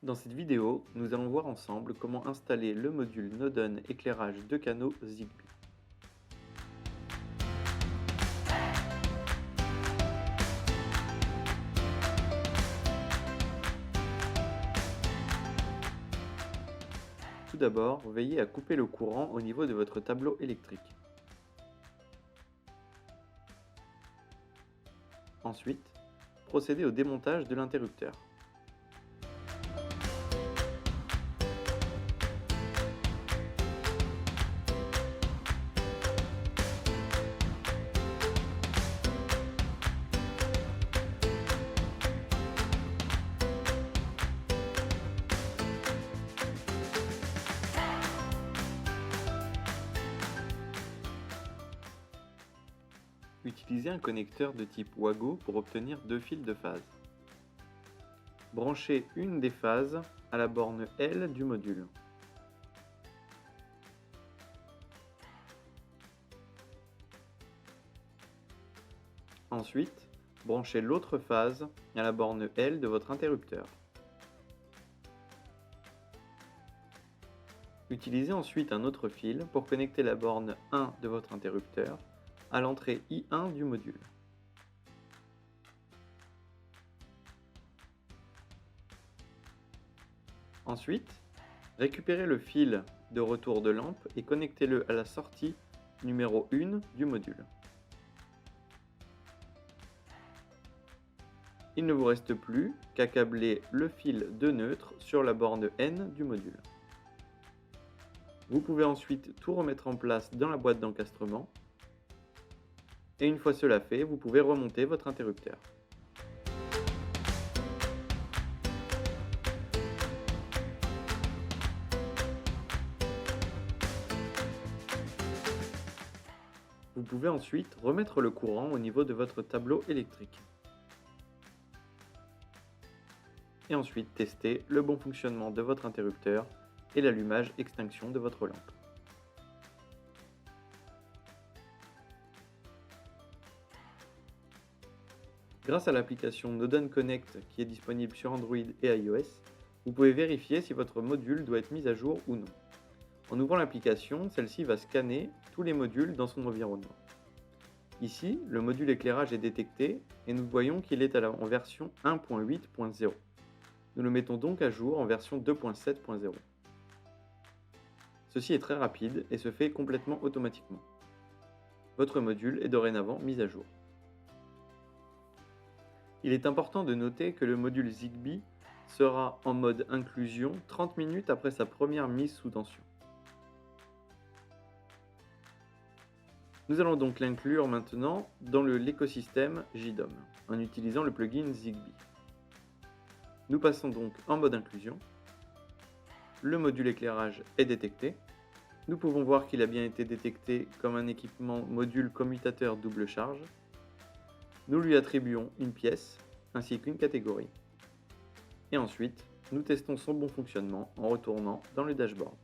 Dans cette vidéo, nous allons voir ensemble comment installer le module Nodon éclairage de canaux Zigbee. Tout d'abord, veillez à couper le courant au niveau de votre tableau électrique. Ensuite, procédez au démontage de l'interrupteur. Utilisez un connecteur de type Wago pour obtenir deux fils de phase. Branchez une des phases à la borne L du module. Ensuite, branchez l'autre phase à la borne L de votre interrupteur. Utilisez ensuite un autre fil pour connecter la borne 1 de votre interrupteur à l'entrée I1 du module. Ensuite, récupérez le fil de retour de lampe et connectez-le à la sortie numéro 1 du module. Il ne vous reste plus qu'à câbler le fil de neutre sur la borne N du module. Vous pouvez ensuite tout remettre en place dans la boîte d'encastrement. Et une fois cela fait, vous pouvez remonter votre interrupteur. Vous pouvez ensuite remettre le courant au niveau de votre tableau électrique. Et ensuite tester le bon fonctionnement de votre interrupteur et l'allumage-extinction de votre lampe. Grâce à l'application Nodon Connect qui est disponible sur Android et iOS, vous pouvez vérifier si votre module doit être mis à jour ou non. En ouvrant l'application, celle-ci va scanner tous les modules dans son environnement. Ici, le module éclairage est détecté et nous voyons qu'il est en version 1.8.0. Nous le mettons donc à jour en version 2.7.0. Ceci est très rapide et se fait complètement automatiquement. Votre module est dorénavant mis à jour. Il est important de noter que le module Zigbee sera en mode inclusion 30 minutes après sa première mise sous tension. Nous allons donc l'inclure maintenant dans l'écosystème JDOM en utilisant le plugin Zigbee. Nous passons donc en mode inclusion. Le module éclairage est détecté. Nous pouvons voir qu'il a bien été détecté comme un équipement module commutateur double charge. Nous lui attribuons une pièce ainsi qu'une catégorie. Et ensuite, nous testons son bon fonctionnement en retournant dans le dashboard.